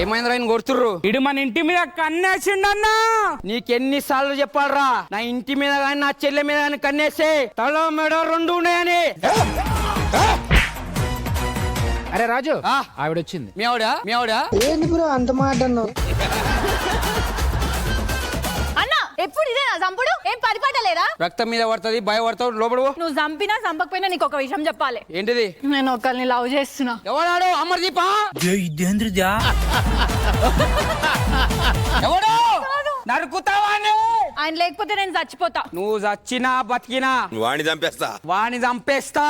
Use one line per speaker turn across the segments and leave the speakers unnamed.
ఏమైందిరా ఆయన కొడుతుర్రు?
ఇడు మన ఇంటి మీద కన్నేసిండన్నా.
నీకెన్నిసార్లు చెప్పాలరా నా ఇంటి మీద కానీ నా చెల్లె మీద కానీ కన్నేస్తే తల మెడ రెండు ఉన్నాయని.
అరే రాజు,
ఆ?
ఆవిడ వచ్చింది.
మీ ఆవిడ
ఏంది బ్రో అంత మాట అన్నావు?
అన్నా ఎప్పుడు ఇదే నా చంపుడు? ఏం పరిపాట లేదా?
రక్తం మీద పడుతుంది భయపడతావు లోపడు.
నువ్వు చంపినా చంపకపోయినా నీకు ఒక విషయం చెప్పాలి.
ఏంటిది?
నేను ఒకరిని లవ్ చేస్తున్నా.
ఎవడాడు? అమర్దీపా? ఎవడు? నరుకుతావా?
ఆయన లేకపోతే నేను చచ్చిపోతా.
నువ్వు చచ్చినా బతికినా వాణ్ణి చంపేస్తా.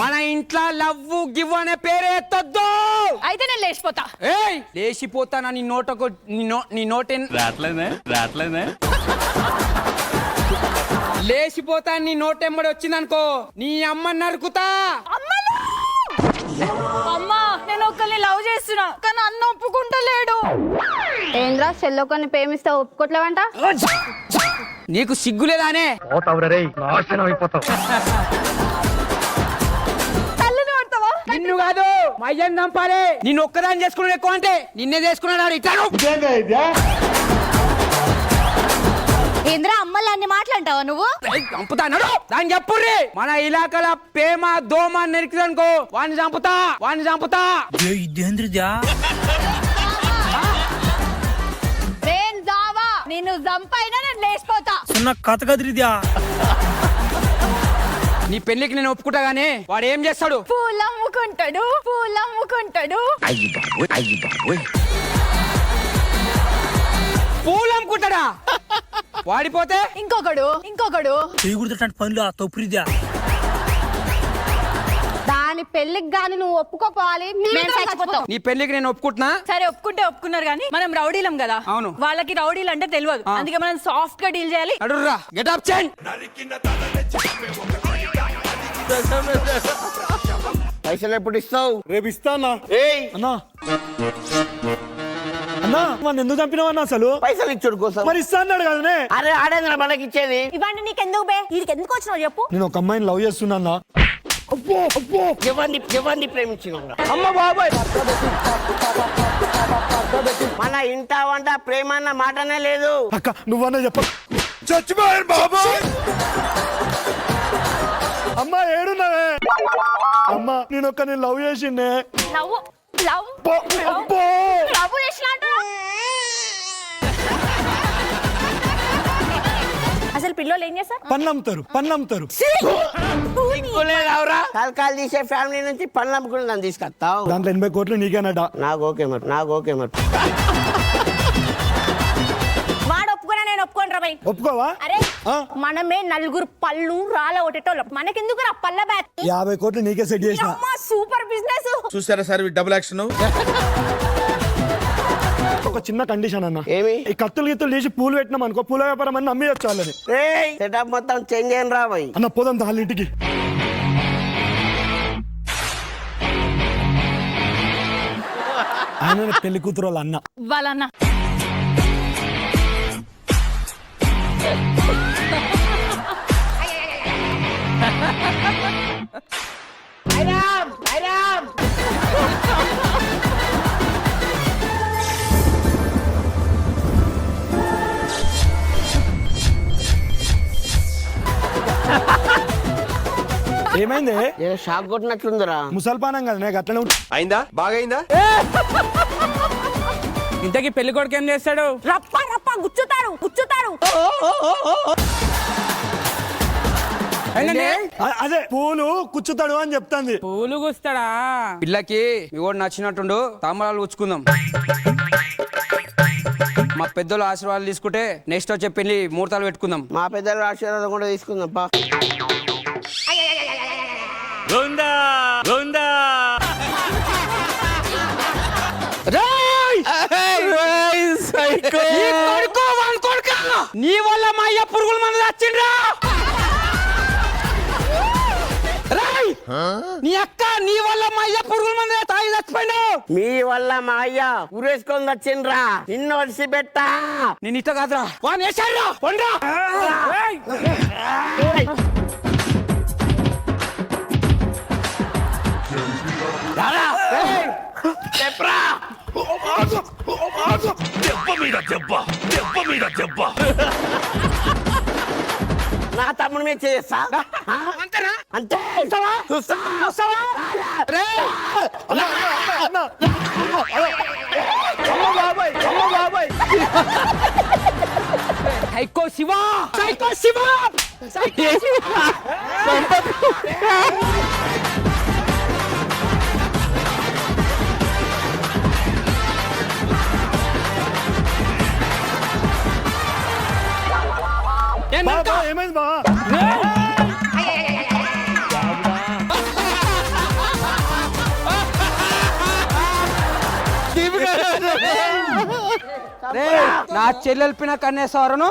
మన ఇంట్లో లవ్వు గివ్ అనే పేరే ఎత్తొద్దు.
అయితే నేను లేచిపోతా.
ఏయ్ లేచిపోతానా? నీ నోటకు నీ నోటి రాట్లేనే లేచిపోతా. నీ నోటెమ్మడి వచ్చిందనుకో నీ అమ్మ నరుకుతా.
అమ్మా నేను ఒకరిని లవ్ చేస్తున్నా కానీ అన్న ఒప్పుకుంటలేడు.
ఏంద్రా సెల్లోకొని ప్రేమిస్తే ఒప్పుకోట్లేవంట?
నీకు సిగ్గులేదానే?
తల్లిని పడతావా?
నిన్ను కాదు మయ్యని చంపాలి. నిన్ను ఒక్కదాన్ని చేసుకున్నాడు ఎక్కువ అంటే నిన్నే చేసుకున్నాడు. ఇట్లాను
ఏంద్రా అమ్మల్ని అన్ని మాట్లాంటావా నువ్వు?
చంపుతాడు దాన్ని చెప్పుర్రి. మన ఇలాకల ప్రేమ దోమ నెరికిదనుకో వాడిని చంపుతా.
నేను జావా నిన్ను చంపైనా నేను లేచిపోతా.
నీ పెళ్లికి నేను ఒప్పుకుంటా గానీ వాడు ఏం చేస్తాడు?
పూలమ్ముకుంటాడు.
పూలు అమ్ముకుంటాడా? వాడిపోతే
ఇంకొకడు
పనులు తొప్పురిదా.
దాని పెళ్లికి గాని నువ్వు ఒప్పుకోపోవాలి.
మేము చచ్చిపోతాం.
నీ పెళ్లికి నేను ఒప్పుకుంటున్నా.
సరే ఒప్పుకుంటే ఒప్పుకున్నారు కానీ మనం రౌడీలం కదా.
అవును.
వాళ్ళకి రౌడీలు అంటే తెలియదు. అందుకే మనం సాఫ్ట్ గా డీల్ చేయాలి.
అడుర్రా గెట్ అప్ చేయండి.
పైసలు ఎప్పుడు ఇస్తావు?
రేపు ఇస్తానా?
ఏయ్
అన్నా మన ఎందుకు చంపినావన్నా అసలు?
పైసలు ఇచ్చుడు కోసం.
మరి ఇస్తా అన్నాడు కదనే.
అరే ఆడేంద్ర మనకి ఇచ్చేది.
ఇవన్నీ నీకు ఎందుకు బే? వీడికి ఎందుకు వచ్చినావు చెప్పు.
నేను ఒక అమ్మాయిని లవ్ చేస్తున్నా.
ఎవరిని ప్రేమించిన అమ్మ బాబాయ్. మన ఇంట వంట ప్రేమ అన్న మాటనే లేదు.
అక్క నువ్వన్నా చెప్ప. చచ్చిపోయారు బాబాయ్. అమ్మా ఏడున్నావే? అమ్మా నేను ఒక్కని లవ్ చేసిండే.
అసలు పిల్లలు ఏం చేస్తారు?
పన్నంతారు.
తలకాలు తీసే ఫ్యామిలీ నుంచి పనులు అమ్ముకుని నన్ను తీసుకొస్తావు.
దాంట్లో 80 కోట్లు నీకేనట.
నాకు ఓకే మరి.
వాడు ఒప్పుకున్నా నేను ఒప్పుకోను రా బై.
ఒప్పుకోవా?
అరే మనమే నలుగురు పళ్ళు రాల ఒకటేటోళ్ళం. మనకెందుకు రా పళ్ళ బ్యాగ్?
50 కోట్లు నీకే సెట్ చేసిన.
Super business.
చూసారా సార్ డబుల్ యాక్షన్.
ఒక చిన్న కండిషన్ అన్న.
ఏమి?
ఈ కత్తులు తీసి పూలు పెట్టినాం అనుకో పూల వ్యాపారం అన్ని అమ్మి వచ్చాలని.
సెటప్ మొత్తం చేంజ్ అయిన రా బాయ్.
అన్న పోదాం వాళ్ళ ఇంటికి. ఆయన పెళ్లి కూతురు వాళ్ళ అన్న.
వాళ్ళన్న
ఏమైంది?
షాక్ కొట్టినట్లుందిరా.
ముసల్పానం కదా నేను అట్లనే
అయిందా? బాగా అయిందా?
ఇంతకీ పెళ్లి కొడుకు ఏం చేస్తాడు?
రప్ప గుచ్చుతారు.
అదే పూలు కుచ్చుతాడు అని చెప్తాంది.
పూలు గుస్తాడా?
పిల్లకి ఇవాడు నచ్చినట్టుండు తాంబరాలు ఉచ్చుకుందాం. మా పెద్దలు ఆశీర్వాదాలు తీసుకుంటే నెక్స్ట్ వచ్చే పెళ్లి ముహూర్తాలు పెట్టుకుందాం.
మా పెద్దల ఆశీర్వాదం కూడా తీసుకుందాం పా.
నీ వల్ల మా అయ్య పురుగుల మందు వచ్చిండ్రా. నీ అక్క నీ వల్ల మా అయ్య పురుగుల మందు తాగి చచ్చిపోయినా.
మీ వల్ల మా అయ్య ఊరేసుకొని వచ్చిండ్రా. నిన్ను వడిసి పెట్టా.
నేను ఇట్లా కాదురా వాడిని వేసాడ్రా. పండ్రా
చెప్పరా నా తమ్ముడు మీద చేస్తా
అంతేనా
అంతే చూస్తావా
రే సైకో శివ సైకో శివ
బాబా ఏమైంది బా
నా చెల్లెలు పిన కన్నేశ్వరను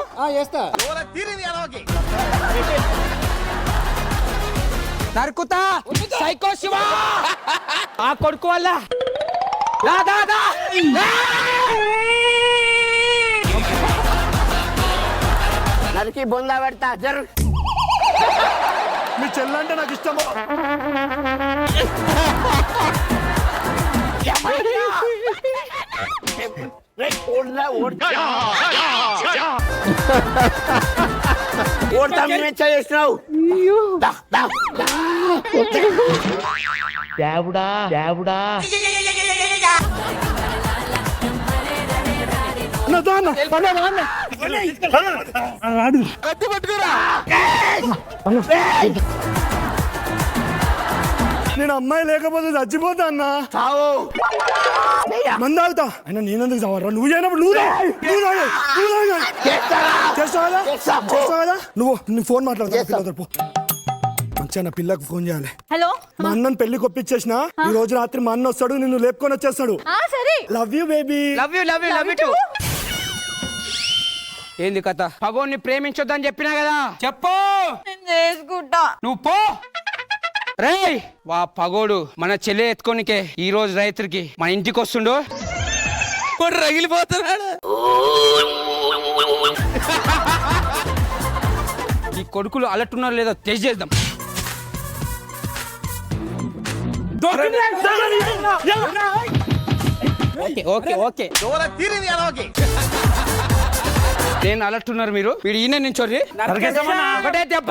నరుకుతా సైకో శివ ఆ కొడుకు వల్ల దా, దా, దా.
నరికి బొందా పెడతా జరు
మీ చెల్లంటే నాకు ఇష్టం
ఓడతా మీద చేసినావు
నేను అమ్మాయి లేకపోతే చచ్చిపోతా అన్నా
చావు
మంది తాగుతా అయినా నేనెందుకు చావరా నువ్వు చేయనప్పుడు నువ్వు తాగు. నువ్వు తాగు. నువ్వు తాగు. చేస్తావా చేస్తావా నువ్వు ఫోన్ మాట్లాడతా పో మంచిగా నా పిల్లకు ఫోన్ చేయాలి
హలో
మా అన్నని పెళ్లి కొప్పించేసిన ఈ రోజు రాత్రి మా అన్న వస్తాడు నిన్ను లేపుకొని వచ్చేస్తాడు
సరే
love you baby
love you love you love you two ఏంది కథ పగోన్ని ప్రేమించొద్దని చెప్పినా కదా చెప్పు
చేసుకుంటా
నువ్వు పో రేయ్ వా పగోడు మన చెల్లె ఎత్తుకోనికే ఈ రోజు రైతుడికి మన ఇంటికి వస్తుండు రగిలిపోతున్నాడు ఈ కొడుకులు అలట్టున్నారు లేదో టెస్ట్ చేద్దాం ఓకే ఓకే ఓకే నేను అలట్టున్నారు మీరు వీడు ఈయన నించోర్రి ఒకటే దెబ్బ.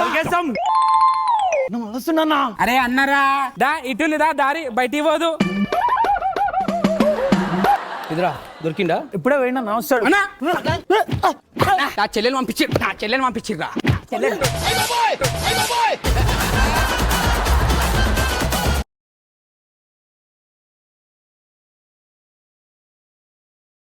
అరే అన్నారా దా ఇటు లేదా దారి బయటికి పోదు
ఇదిరా దొరికిందా
ఇప్పుడే పోయినా నమస్తాడు
అన్నా నా చెల్లెలు పంపించిర్రా చెల్లెలు